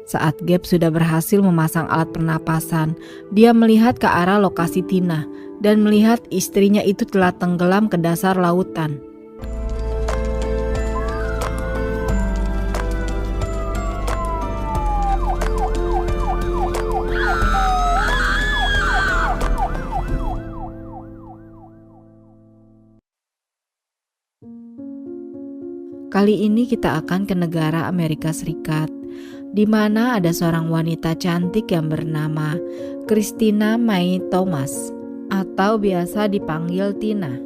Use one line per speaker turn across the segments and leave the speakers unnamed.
Saat Gabe sudah berhasil memasang alat pernapasan, dia melihat ke arah lokasi Tina dan melihat istrinya itu telah tenggelam ke dasar lautan. Kali ini kita akan ke negara Amerika Serikat, di mana ada seorang wanita cantik yang bernama Christina May Thomas, atau biasa dipanggil Tina.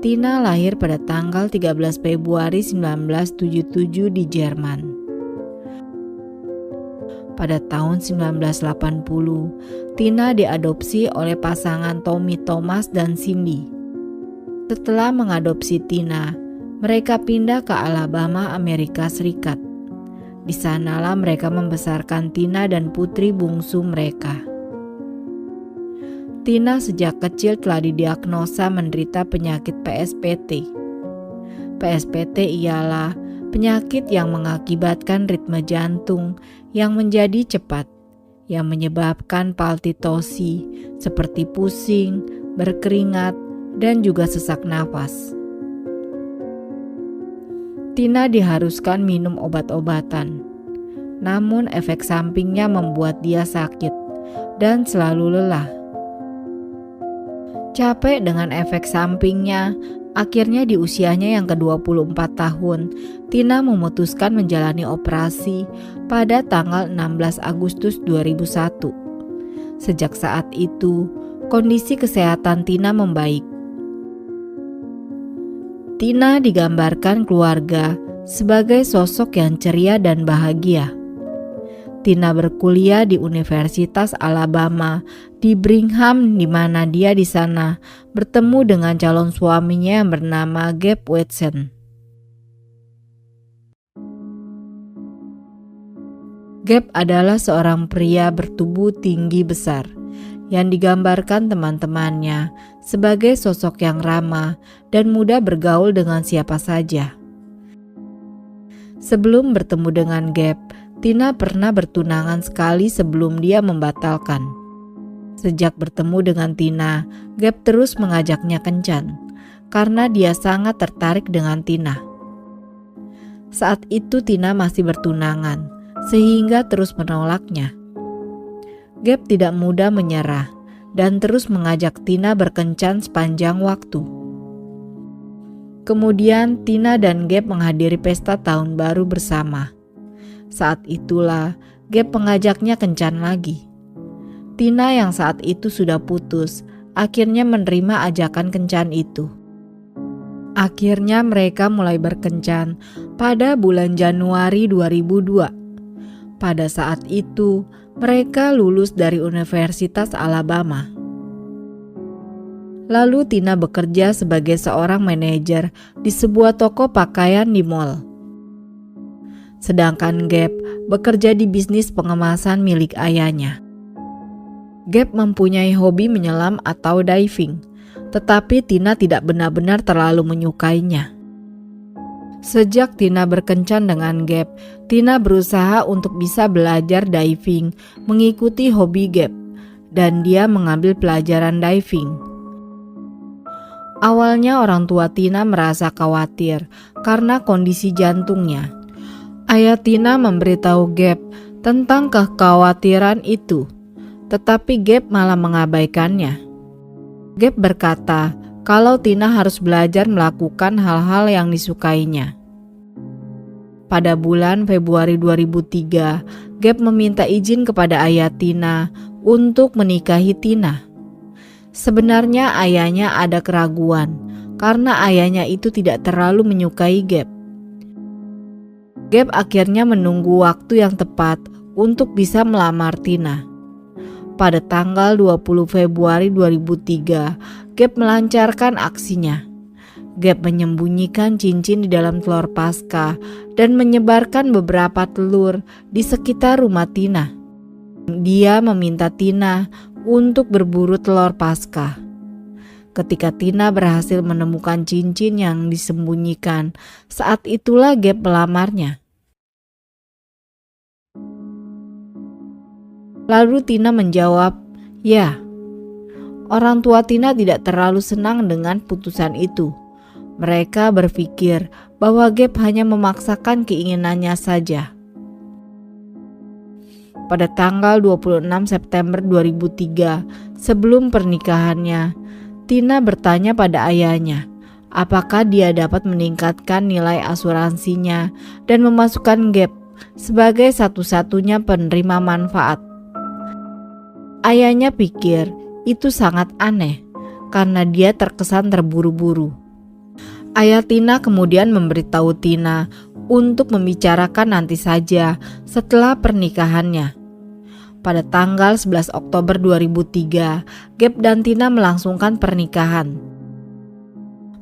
Tina lahir pada tanggal 13 Februari 1977 di Jerman. Pada tahun 1980, Tina diadopsi oleh pasangan Tommy Thomas dan Cindy. Setelah mengadopsi Tina, mereka pindah ke Alabama, Amerika Serikat. Di sanalah mereka membesarkan Tina dan putri bungsu mereka. Tina sejak kecil telah didiagnosa menderita penyakit PSPT. PSPT ialah penyakit yang mengakibatkan ritme jantung yang menjadi cepat, yang menyebabkan palpitasi seperti pusing, berkeringat, dan juga sesak nafas. Tina diharuskan minum obat-obatan, namun efek sampingnya membuat dia sakit dan selalu lelah. Capek dengan efek sampingnya, akhirnya di usianya yang ke-24 tahun, Tina memutuskan menjalani operasi pada tanggal 16 Agustus 2001. Sejak saat itu, kondisi kesehatan Tina membaik. Tina digambarkan keluarga sebagai sosok yang ceria dan bahagia. Tina berkuliah di Universitas Alabama di Brigham, di mana dia di sana bertemu dengan calon suaminya yang bernama Gabe Watson. Gabe adalah seorang pria bertubuh tinggi besar yang digambarkan teman-temannya sebagai sosok yang ramah dan mudah bergaul dengan siapa saja. Sebelum bertemu dengan Gabe, Tina pernah bertunangan sekali sebelum dia membatalkan. Sejak bertemu dengan Tina, Gabe terus mengajaknya kencan karena dia sangat tertarik dengan Tina. Saat itu Tina masih bertunangan, sehingga terus menolaknya. Gabe tidak mudah menyerah dan terus mengajak Tina berkencan sepanjang waktu. Kemudian Tina dan Gabe menghadiri pesta tahun baru bersama. Saat itulah Gabe mengajaknya kencan lagi. Tina yang saat itu sudah putus akhirnya menerima ajakan kencan itu. Akhirnya mereka mulai berkencan pada bulan Januari 2002. Pada saat itu mereka lulus dari Universitas Alabama. Lalu Tina bekerja sebagai seorang manajer di sebuah toko pakaian di mall. Sedangkan Gabe bekerja di bisnis pengemasan milik ayahnya. Gabe mempunyai hobi menyelam atau diving, tetapi Tina tidak benar-benar terlalu menyukainya. Sejak Tina berkencan dengan Gabe, Tina berusaha untuk bisa belajar diving mengikuti hobi Gabe, dan dia mengambil pelajaran diving. Awalnya orang tua Tina merasa khawatir karena kondisi jantungnya. Ayah Tina memberitahu Gabe tentang kekhawatiran itu, tetapi Gabe malah mengabaikannya. Gabe berkata kalau Tina harus belajar melakukan hal-hal yang disukainya. Pada bulan Februari 2003, Gabe meminta izin kepada ayah Tina untuk menikahi Tina. Sebenarnya ayahnya ada keraguan karena ayahnya itu tidak terlalu menyukai Gabe. Gabe akhirnya menunggu waktu yang tepat untuk bisa melamar Tina. Pada tanggal 20 Februari 2003, Gabe melancarkan aksinya. Gabe menyembunyikan cincin di dalam telur Paskah dan menyebarkan beberapa telur di sekitar rumah Tina. Dia meminta Tina untuk berburu telur Paskah. Ketika Tina berhasil menemukan cincin yang disembunyikan, saat itulah Gabe melamarnya. Lalu Tina menjawab, "Ya." Orang tua Tina tidak terlalu senang dengan putusan itu. Mereka berpikir bahwa Gabe hanya memaksakan keinginannya saja. Pada tanggal 26 September 2003, sebelum pernikahannya, Tina bertanya pada ayahnya, apakah dia dapat meningkatkan nilai asuransinya dan memasukkan Gabe sebagai satu-satunya penerima manfaat. Ayahnya pikir itu sangat aneh karena dia terkesan terburu-buru. Ayah Tina kemudian memberitahu Tina untuk membicarakan nanti saja setelah pernikahannya. Pada tanggal 11 Oktober 2003, Gabe dan Tina melangsungkan pernikahan.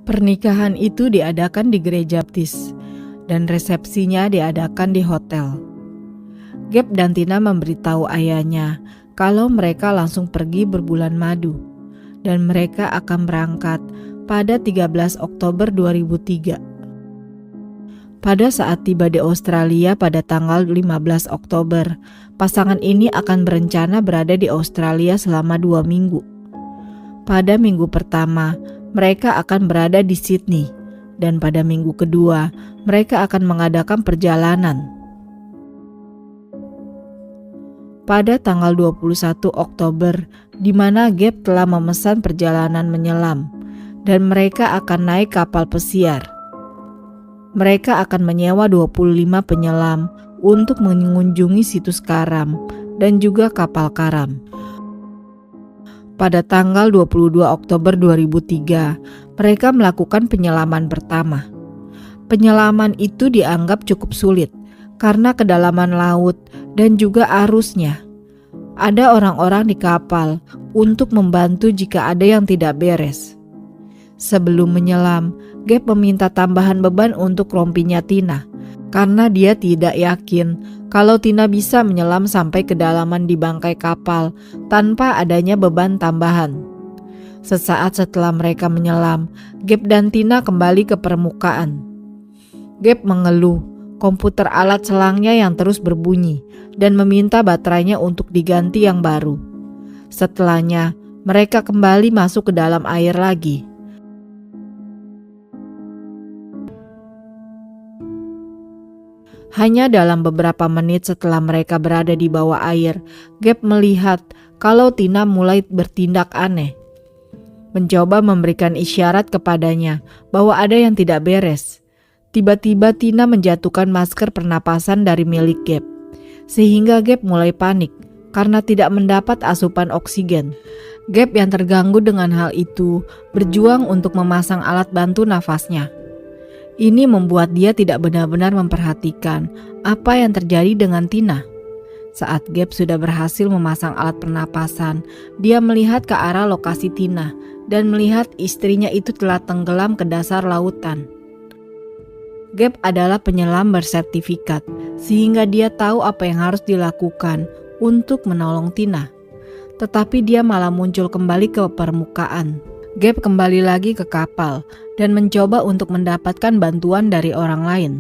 Pernikahan itu diadakan di gereja baptis dan resepsinya diadakan di hotel. Gabe dan Tina memberitahu ayahnya kalau mereka langsung pergi berbulan madu dan mereka akan berangkat pada 13 Oktober 2003. Pada saat tiba di Australia pada tanggal 15 Oktober, pasangan ini akan berencana berada di Australia selama 2 minggu. Pada minggu pertama, mereka akan berada di Sydney dan pada minggu kedua, mereka akan mengadakan perjalanan. Pada tanggal 21 Oktober, di mana Gabe telah memesan perjalanan menyelam dan mereka akan naik kapal pesiar. Mereka akan menyewa 25 penyelam untuk mengunjungi situs karam dan juga kapal karam. Pada tanggal 22 Oktober 2003, mereka melakukan penyelaman pertama. Penyelaman itu dianggap cukup sulit karena kedalaman laut dan juga arusnya. Ada orang-orang di kapal untuk membantu jika ada yang tidak beres. Sebelum menyelam, Gabe meminta tambahan beban untuk rompinya Tina karena dia tidak yakin kalau Tina bisa menyelam sampai kedalaman di bangkai kapal tanpa adanya beban tambahan. Sesaat setelah mereka menyelam, Gabe dan Tina kembali ke permukaan. Gabe mengeluh komputer alat selangnya yang terus berbunyi dan meminta baterainya untuk diganti yang baru. Setelahnya, mereka kembali masuk ke dalam air lagi. Hanya dalam beberapa menit setelah mereka berada di bawah air, Gabe melihat kalau Tina mulai bertindak aneh. Mencoba memberikan isyarat kepadanya bahwa ada yang tidak beres. Tiba-tiba Tina menjatuhkan masker pernapasan dari milik Gabe, sehingga Gabe mulai panik karena tidak mendapat asupan oksigen. Gabe yang terganggu dengan hal itu berjuang untuk memasang alat bantu nafasnya. Ini membuat dia tidak benar-benar memperhatikan apa yang terjadi dengan Tina. Saat Gabe sudah berhasil memasang alat pernapasan, dia melihat ke arah lokasi Tina dan melihat istrinya itu telah tenggelam ke dasar lautan. Gabe adalah penyelam bersertifikat, sehingga dia tahu apa yang harus dilakukan untuk menolong Tina. Tetapi dia malah muncul kembali ke permukaan. Gabe kembali lagi ke kapal dan mencoba untuk mendapatkan bantuan dari orang lain.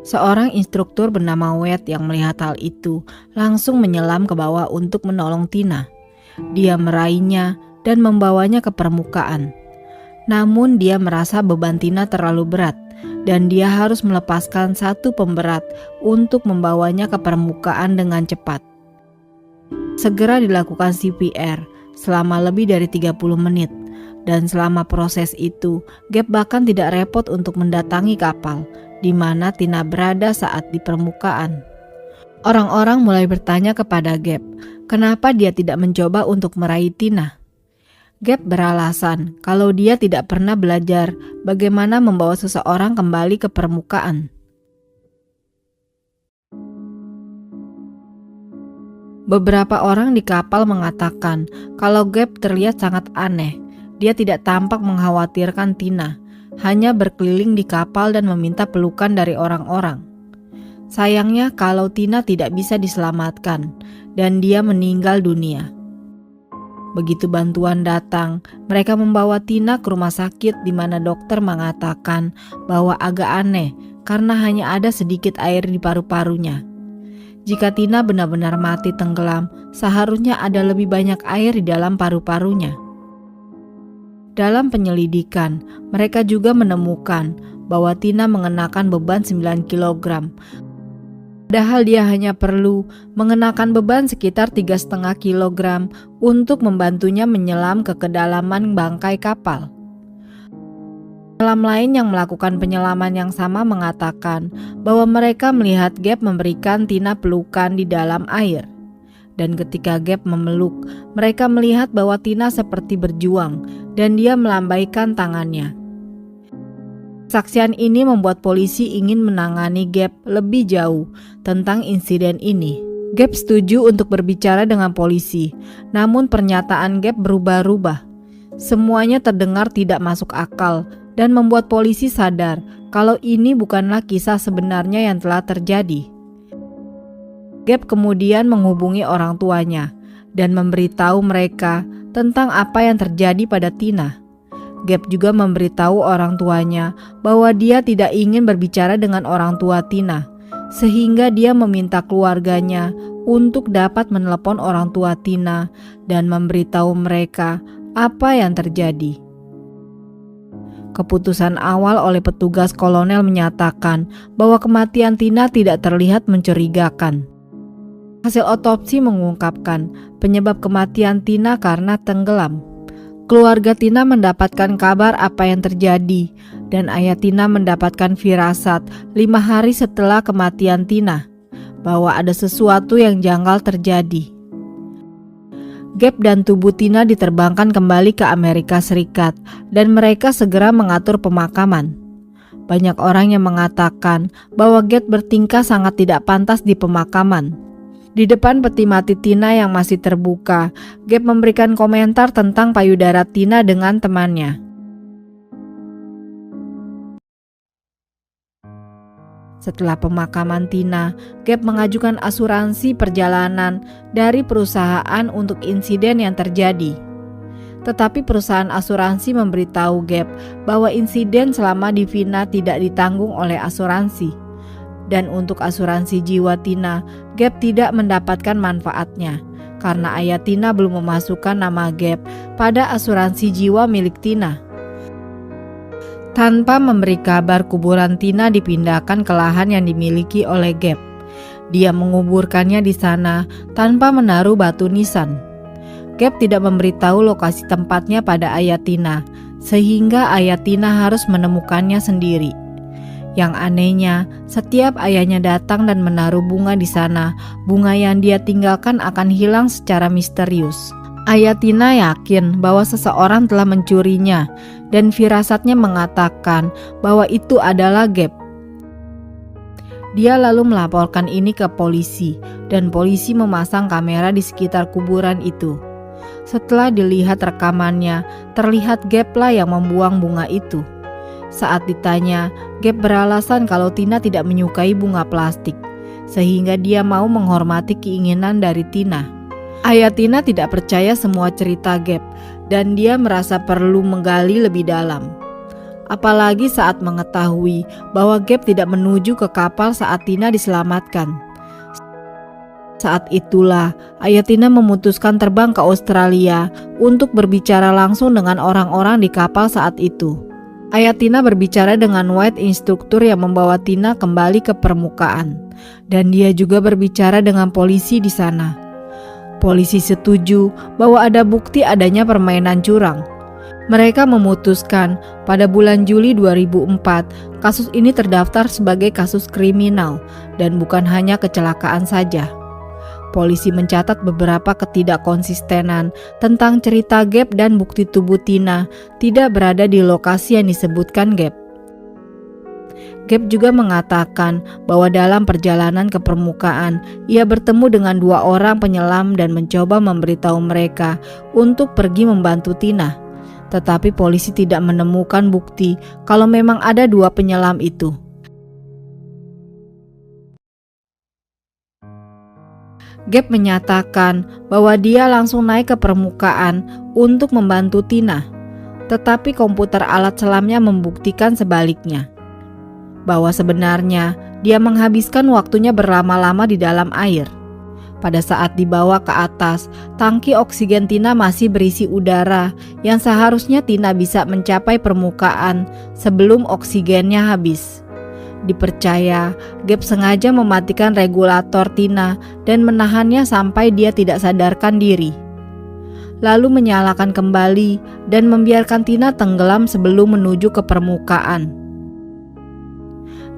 Seorang instruktur bernama Wade yang melihat hal itu langsung menyelam ke bawah untuk menolong Tina. Dia meraihnya dan membawanya ke permukaan. Namun dia merasa beban Tina terlalu berat dan dia harus melepaskan satu pemberat untuk membawanya ke permukaan dengan cepat. Segera dilakukan CPR selama lebih dari 30 menit dan selama proses itu Gabe bahkan tidak repot untuk mendatangi kapal di mana Tina berada saat di permukaan. Orang-orang mulai bertanya kepada Gabe, kenapa dia tidak mencoba untuk meraih Tina. Gabe beralasan kalau dia tidak pernah belajar bagaimana membawa seseorang kembali ke permukaan. Beberapa orang di kapal mengatakan kalau Gabe terlihat sangat aneh. Dia tidak tampak mengkhawatirkan Tina, hanya berkeliling di kapal dan meminta pelukan dari orang-orang. Sayangnya kalau Tina tidak bisa diselamatkan dan dia meninggal dunia. Begitu bantuan datang, mereka membawa Tina ke rumah sakit di mana dokter mengatakan bahwa agak aneh karena hanya ada sedikit air di paru-parunya. Jika Tina benar-benar mati tenggelam, seharusnya ada lebih banyak air di dalam paru-parunya. Dalam penyelidikan, mereka juga menemukan bahwa Tina mengenakan beban 9 kg. Padahal dia hanya perlu mengenakan beban sekitar 3,5 kg untuk membantunya menyelam ke kedalaman bangkai kapal. Penyelam lain yang melakukan penyelaman yang sama mengatakan bahwa mereka melihat Gabe memberikan Tina pelukan di dalam air. Dan ketika Gabe memeluk, mereka melihat bahwa Tina seperti berjuang dan dia melambaikan tangannya. Kesaksian ini membuat polisi ingin menangani Gabe lebih jauh tentang insiden ini. Gabe setuju untuk berbicara dengan polisi, namun pernyataan Gabe berubah-ubah. Semuanya terdengar tidak masuk akal dan membuat polisi sadar kalau ini bukanlah kisah sebenarnya yang telah terjadi. Gabe kemudian menghubungi orang tuanya dan memberitahu mereka tentang apa yang terjadi pada Tina. Gabe juga memberitahu orang tuanya bahwa dia tidak ingin berbicara dengan orang tua Tina, sehingga dia meminta keluarganya untuk dapat menelepon orang tua Tina dan memberitahu mereka apa yang terjadi. Keputusan awal oleh petugas kolonel menyatakan bahwa kematian Tina tidak terlihat mencurigakan. Hasil otopsi mengungkapkan penyebab kematian Tina karena tenggelam. Keluarga Tina mendapatkan kabar apa yang terjadi dan ayah Tina mendapatkan firasat 5 hari setelah kematian Tina bahwa ada sesuatu yang janggal terjadi. Gabe dan tubuh Tina diterbangkan kembali ke Amerika Serikat dan mereka segera mengatur pemakaman. Banyak orang yang mengatakan bahwa Gabe bertingkah sangat tidak pantas di pemakaman. Di depan peti mati Tina yang masih terbuka, Gabe memberikan komentar tentang payudara Tina dengan temannya. Setelah pemakaman Tina, Gabe mengajukan asuransi perjalanan dari perusahaan untuk insiden yang terjadi. Tetapi perusahaan asuransi memberitahu Gabe bahwa insiden selama di Vina tidak ditanggung oleh asuransi. Dan untuk asuransi jiwa Tina, Gabe tidak mendapatkan manfaatnya karena ayah Tina belum memasukkan nama Gabe pada asuransi jiwa milik Tina. Tanpa memberi kabar, kuburan Tina dipindahkan ke lahan yang dimiliki oleh Gabe. Dia menguburkannya di sana tanpa menaruh batu nisan. Gabe tidak memberitahu lokasi tempatnya pada ayah Tina, sehingga ayah Tina harus menemukannya sendiri. Yang anehnya, setiap ayahnya datang dan menaruh bunga di sana, bunga yang dia tinggalkan akan hilang secara misterius. Ayah Tina yakin bahwa seseorang telah mencurinya dan firasatnya mengatakan bahwa itu adalah Gabe. Dia lalu melaporkan ini ke polisi dan polisi memasang kamera di sekitar kuburan itu. Setelah dilihat rekamannya, terlihat Gabe lah yang membuang bunga itu. Saat ditanya, Gabe beralasan kalau Tina tidak menyukai bunga plastik, sehingga dia mau menghormati keinginan dari Tina. Ayah Tina tidak percaya semua cerita Gabe, dan dia merasa perlu menggali lebih dalam. Apalagi saat mengetahui bahwa Gabe tidak menuju ke kapal saat Tina diselamatkan. Saat itulah, ayah Tina memutuskan terbang ke Australia untuk berbicara langsung dengan orang-orang di kapal saat itu. Ayah Tina berbicara dengan White, instruktur yang membawa Tina kembali ke permukaan, dan dia juga berbicara dengan polisi di sana. Polisi setuju bahwa ada bukti adanya permainan curang. Mereka memutuskan pada bulan Juli 2004, kasus ini terdaftar sebagai kasus kriminal dan bukan hanya kecelakaan saja. Polisi mencatat beberapa ketidakkonsistenan tentang cerita Gabe dan bukti tubuh Tina tidak berada di lokasi yang disebutkan Gabe. Gabe juga mengatakan bahwa dalam perjalanan ke permukaan, ia bertemu dengan 2 orang penyelam dan mencoba memberitahu mereka untuk pergi membantu Tina. Tetapi polisi tidak menemukan bukti kalau memang ada 2 penyelam itu. Gabe menyatakan bahwa dia langsung naik ke permukaan untuk membantu Tina, tetapi komputer alat selamnya membuktikan sebaliknya, bahwa sebenarnya dia menghabiskan waktunya berlama-lama di dalam air. Pada saat dibawa ke atas, tangki oksigen Tina masih berisi udara yang seharusnya Tina bisa mencapai permukaan sebelum oksigennya habis. Dipercaya, Gabe sengaja mematikan regulator Tina dan menahannya sampai dia tidak sadarkan diri. Lalu menyalakan kembali dan membiarkan Tina tenggelam sebelum menuju ke permukaan.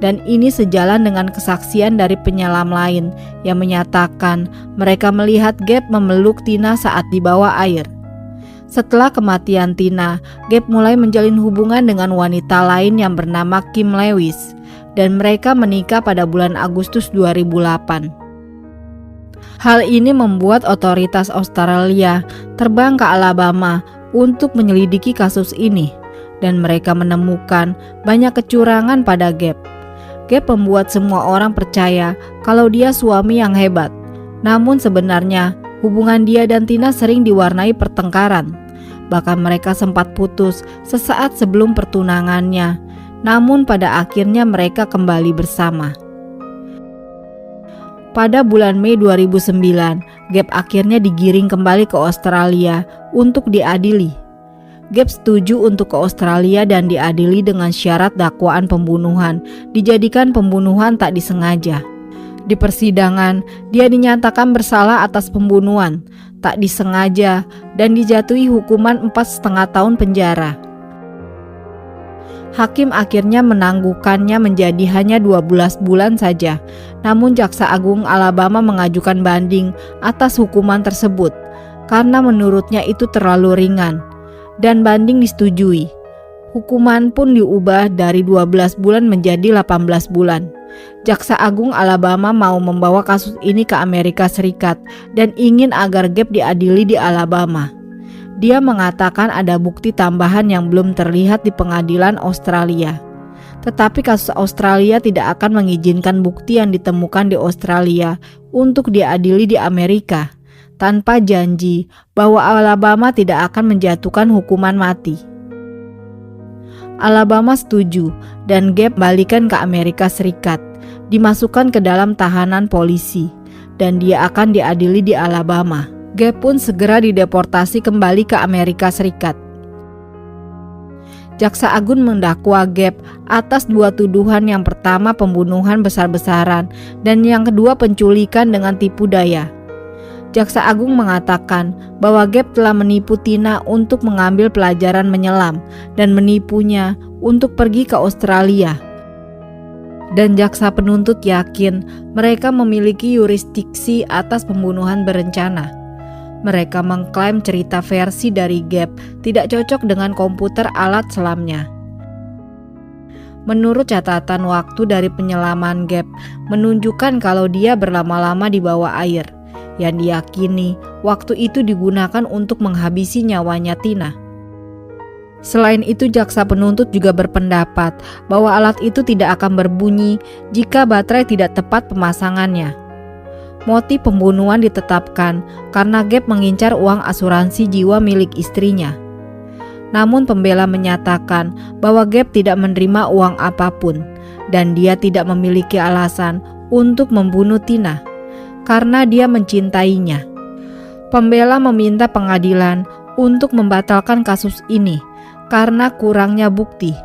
Dan ini sejalan dengan kesaksian dari penyelam lain yang menyatakan mereka melihat Gabe memeluk Tina saat di bawah air. Setelah kematian Tina, Gabe mulai menjalin hubungan dengan wanita lain yang bernama Kim Lewis, dan mereka menikah pada bulan Agustus 2008. Hal ini membuat otoritas Australia terbang ke Alabama untuk menyelidiki kasus ini, dan mereka menemukan banyak kecurangan pada Gabe. Gabe membuat semua orang percaya kalau dia suami yang hebat. Namun sebenarnya hubungan dia dan Tina sering diwarnai pertengkaran. Bahkan mereka sempat putus sesaat sebelum pertunangannya. Namun pada akhirnya mereka kembali bersama. Pada bulan Mei 2009, Gabe akhirnya digiring kembali ke Australia untuk diadili. Gabe setuju untuk ke Australia dan diadili dengan syarat dakwaan pembunuhan dijadikan pembunuhan tak disengaja. Di persidangan, dia dinyatakan bersalah atas pembunuhan tak disengaja dan dijatuhi hukuman 4,5 tahun penjara. Hakim akhirnya menangguhkannya menjadi hanya 12 bulan saja. Namun Jaksa Agung Alabama mengajukan banding atas hukuman tersebut karena menurutnya itu terlalu ringan. Dan banding disetujui. Hukuman pun diubah dari 12 bulan menjadi 18 bulan. Jaksa Agung Alabama mau membawa kasus ini ke Amerika Serikat dan ingin agar Gabe diadili di Alabama. Dia mengatakan ada bukti tambahan yang belum terlihat di pengadilan Australia. Tetapi kasus Australia tidak akan mengizinkan bukti yang ditemukan di Australia untuk diadili di Amerika, tanpa janji bahwa Alabama tidak akan menjatuhkan hukuman mati. Alabama setuju dan Gabe balikan ke Amerika Serikat, dimasukkan ke dalam tahanan polisi, dan dia akan diadili di Alabama. Gabe pun segera dideportasi kembali ke Amerika Serikat. Jaksa Agung mendakwa Gabe atas 2 tuduhan, yang pertama pembunuhan besar-besaran dan yang kedua penculikan dengan tipu daya. Jaksa Agung mengatakan bahwa Gabe telah menipu Tina untuk mengambil pelajaran menyelam dan menipunya untuk pergi ke Australia. Dan jaksa penuntut yakin mereka memiliki yurisdiksi atas pembunuhan berencana. Mereka mengklaim cerita versi dari Gabe tidak cocok dengan komputer alat selamnya. Menurut catatan waktu dari penyelaman Gabe menunjukkan kalau dia berlama-lama di bawah air, yang diyakini waktu itu digunakan untuk menghabisi nyawanya Tina. Selain itu, jaksa penuntut juga berpendapat bahwa alat itu tidak akan berbunyi jika baterai tidak tepat pemasangannya. Motif pembunuhan ditetapkan karena Gabe mengincar uang asuransi jiwa milik istrinya. Namun pembela menyatakan bahwa Gabe tidak menerima uang apapun dan dia tidak memiliki alasan untuk membunuh Tina karena dia mencintainya. Pembela meminta pengadilan untuk membatalkan kasus ini karena kurangnya bukti.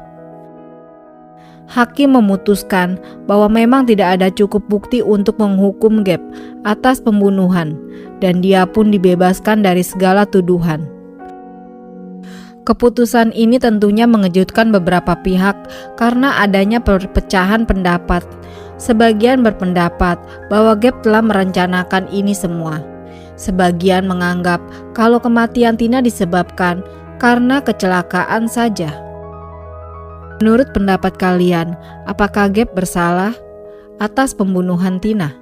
Hakim memutuskan bahwa memang tidak ada cukup bukti untuk menghukum Gabe atas pembunuhan dan dia pun dibebaskan dari segala tuduhan. Keputusan ini tentunya mengejutkan beberapa pihak karena adanya perpecahan pendapat. Sebagian berpendapat bahwa Gabe telah merencanakan ini semua. Sebagian menganggap kalau kematian Tina disebabkan karena kecelakaan saja. Menurut pendapat kalian, apakah Gabe bersalah atas pembunuhan Tina?